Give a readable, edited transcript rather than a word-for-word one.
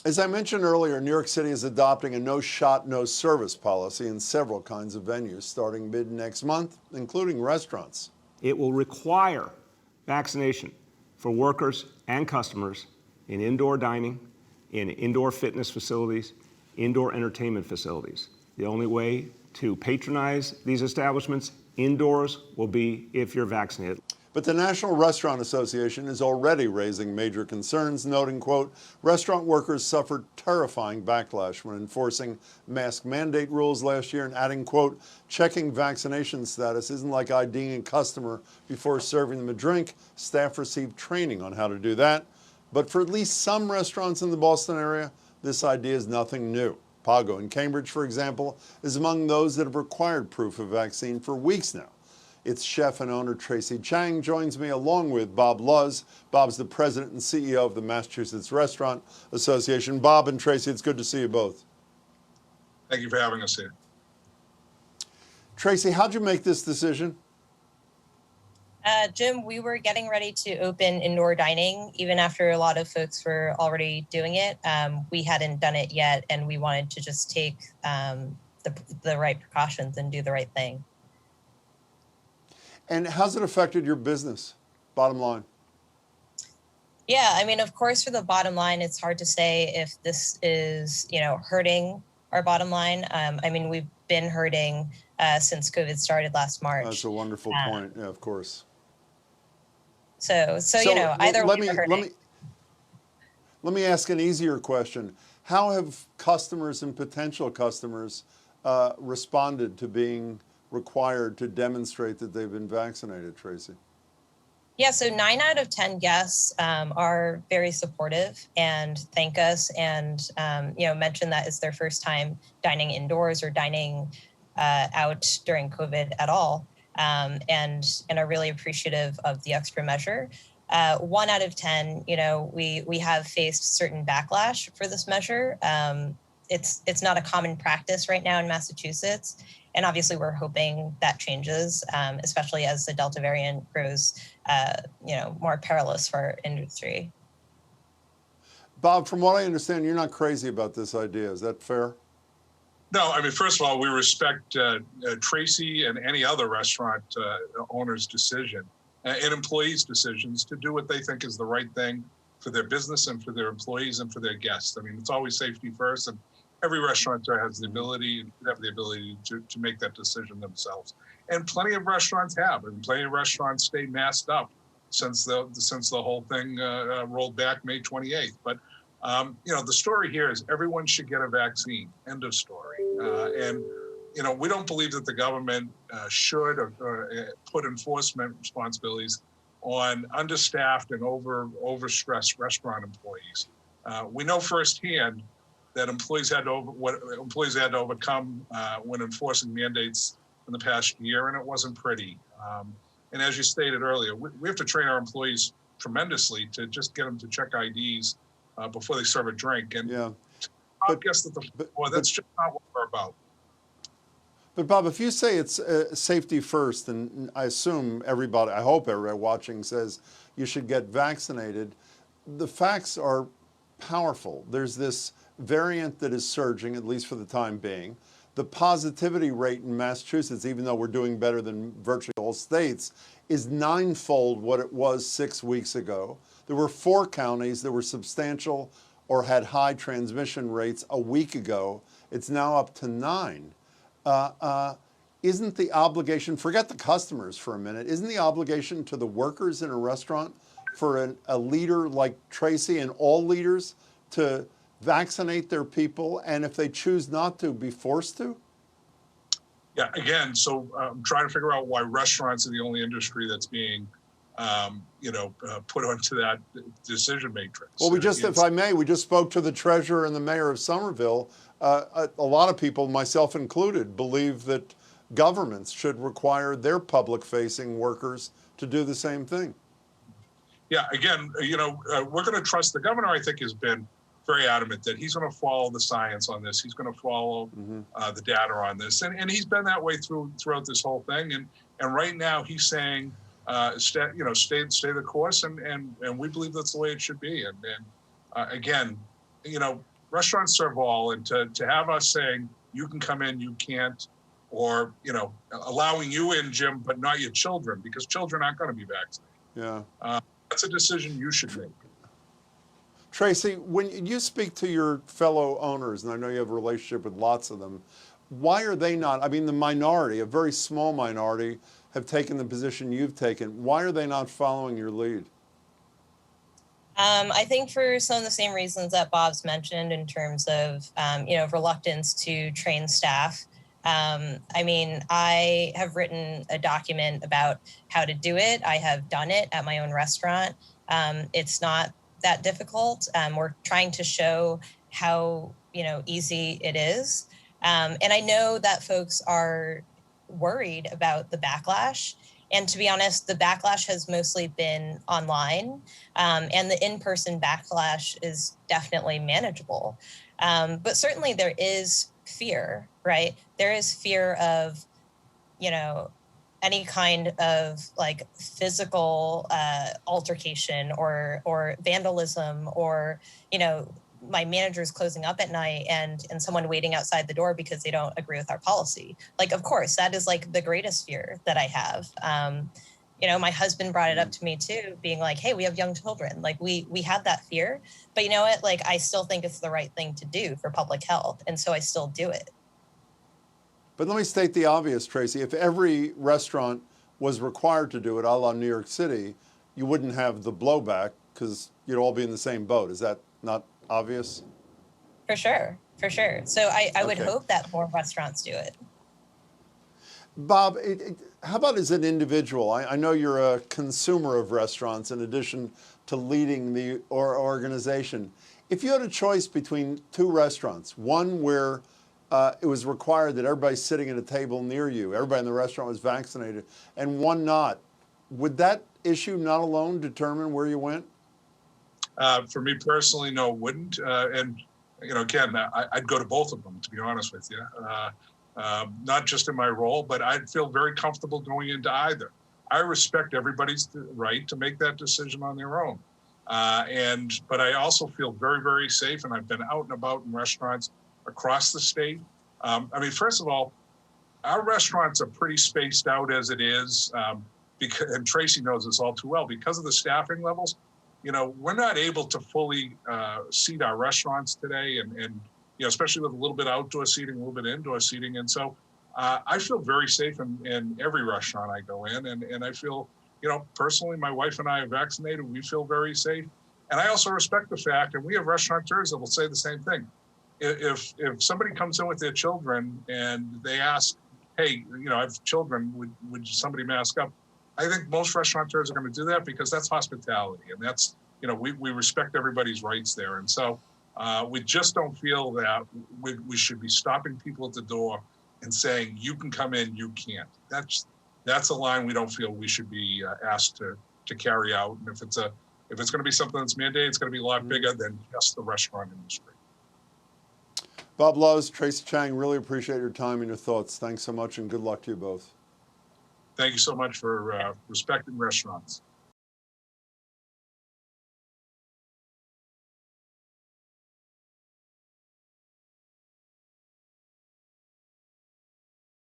As I mentioned earlier, New York City is adopting a no shot, no service policy in several kinds of venues starting mid next month, including restaurants. It will require vaccination for workers and customers in indoor dining, in indoor fitness facilities, indoor entertainment facilities. The only way to patronize these establishments indoors will be if you're vaccinated. But the National Restaurant Association is already raising major concerns, noting, quote, restaurant workers suffered terrifying backlash when enforcing mask mandate rules last year and adding, quote, checking vaccination status isn't like IDing a customer before serving them a drink. Staff received training on how to do that. But for at least some restaurants in the Boston area, this idea is nothing new. PAGU in Cambridge, for example, is among those that have required proof of vaccine for weeks now. Its chef and owner, Tracy Chang, joins me along with Bob Luz. Bob's the president and CEO of the Massachusetts Restaurant Association. Bob and Tracy, it's good to see you both. Thank you for having us here. Tracy, how'd you make this decision? Jim, we were getting ready to open indoor dining even after a lot of folks were already doing it. We hadn't done it yet, and we wanted to just take the right precautions and do the right thing. And how's it affected your business, bottom line? Yeah, I mean, of course, for the bottom line, it's hard to say if this is, hurting our bottom line. I mean, we've been hurting since COVID started last March. That's a wonderful point. Yeah, of course. So either way we're hurting. Let me ask an easier question. How have customers and potential customers responded to being required to demonstrate that they've been vaccinated, Tracy? Yeah, so 9 out of 10 guests are very supportive and thank us and, mention that it's their first time dining indoors or dining out during COVID at all, and are really appreciative of the extra measure. 1 out of 10, we have faced certain backlash for this measure. It's not a common practice right now in Massachusetts. And obviously, we're hoping that changes, especially as the Delta variant grows, more perilous for our industry. Bob, from what I understand, you're not crazy about this idea. Is that fair? No, I mean, first of all, we respect Tracy and any other restaurant owner's decision and employees' decisions to do what they think is the right thing for their business and for their employees and for their guests. I mean, it's always safety first, and every restaurateur has the ability to make that decision themselves. And plenty of restaurants have, and plenty of restaurants stayed masked up since the whole thing rolled back May 28th. But the story here is everyone should get a vaccine. End of story. And we don't believe that the government should put enforcement responsibilities on understaffed and overstressed restaurant employees. We know firsthand that employees had to overcome when enforcing mandates in the past year, and it wasn't pretty. And as you stated earlier, we have to train our employees tremendously to just get them to check IDs before they serve a drink. And yeah, I guess that's just not what we're about. But Bob, if you say it's safety first, and I assume everybody, I hope everybody watching says you should get vaccinated, the facts are powerful. There's this variant that is surging, at least for the time being. The positivity rate in Massachusetts, even though we're doing better than virtually all states, is 9-fold what it was 6 weeks ago. There were 4 counties that were substantial or had high transmission rates a week ago. It's now up to 9. Isn't the obligation, forget the customers for a minute, isn't the obligation to the workers in a restaurant for a leader like Tracy and all leaders to vaccinate their people, and if they choose not to, be forced to? Yeah, again, so I'm trying to figure out why restaurants are the only industry that's being, put onto that decision matrix. Well, if I may, we just spoke to the treasurer and the mayor of Somerville. A lot of people, myself included, believe that governments should require their public-facing workers to do the same thing. Yeah, again, we're going to trust the governor. I think has been very adamant that he's going to follow the science on this. He's going to follow the data on this, and he's been that way throughout this whole thing. And right now he's saying, stay the course, and we believe that's the way it should be. And again, restaurants serve all, and to have us saying you can come in, you can't, or allowing you in, Jim, but not your children, because children aren't going to be vaccinated. Yeah. That's a decision you should make. Tracy, when you speak to your fellow owners, and I know you have a relationship with lots of them, why are they not? I mean, the minority, a very small minority, have taken the position you've taken. Why are they not following your lead? I think for some of the same reasons that Bob's mentioned in terms of, reluctance to train staff. I mean, I have written a document about how to do it. I have done it at my own restaurant. It's not that difficult. We're trying to show how, easy it is. And I know that folks are worried about the backlash. And to be honest, the backlash has mostly been online, and the in-person backlash is definitely manageable. But certainly there is fear, right? There is fear of, any kind of like physical altercation or vandalism, or, my manager's closing up at night and someone waiting outside the door because they don't agree with our policy. Like, of course, that is like the greatest fear that I have. My husband brought it up to me too, being like, hey, we have young children. Like we have that fear, but you know what? Like, I still think it's the right thing to do for public health. And so I still do it. But let me state the obvious, Tracy. If every restaurant was required to do it, a la New York City, you wouldn't have the blowback because you'd all be in the same boat. Is that not obvious? For sure. So I would Okay. hope that more restaurants do it. Bob, how about as an individual? I know you're a consumer of restaurants in addition to leading the organization. If you had a choice between two restaurants, one where it was required that everybody sitting at a table near you, everybody in the restaurant was vaccinated, and one not, would that issue not alone determine where you went? For me personally, no, it wouldn't. And again, I'd go to both of them, to be honest with you. Not just in my role, but I'd feel very comfortable going into either. I respect everybody's right to make that decision on their own. But I also feel very, very safe, and I've been out and about in restaurants across the state. First of all, our restaurants are pretty spaced out as it is, and Tracy knows this all too well, because of the staffing levels. We're not able to fully seat our restaurants today, and especially with a little bit of outdoor seating, a little bit of indoor seating. And so I feel very safe in every restaurant I go in. And I feel, personally, my wife and I are vaccinated. We feel very safe. And I also respect the fact, and we have restaurateurs that will say the same thing. If somebody comes in with their children and they ask, hey, I have children, would somebody mask up? I think most restaurateurs are going to do that because that's hospitality, and that's, we respect everybody's rights there. And so we just don't feel that we should be stopping people at the door and saying, you can come in, you can't. That's a line we don't feel we should be asked to carry out. And if it's going to be something that's mandated, it's going to be a lot bigger than just the restaurant industry. Bob Luz, Tracy Chang, really appreciate your time and your thoughts. Thanks so much, and good luck to you both. Thank you so much for respecting restaurants.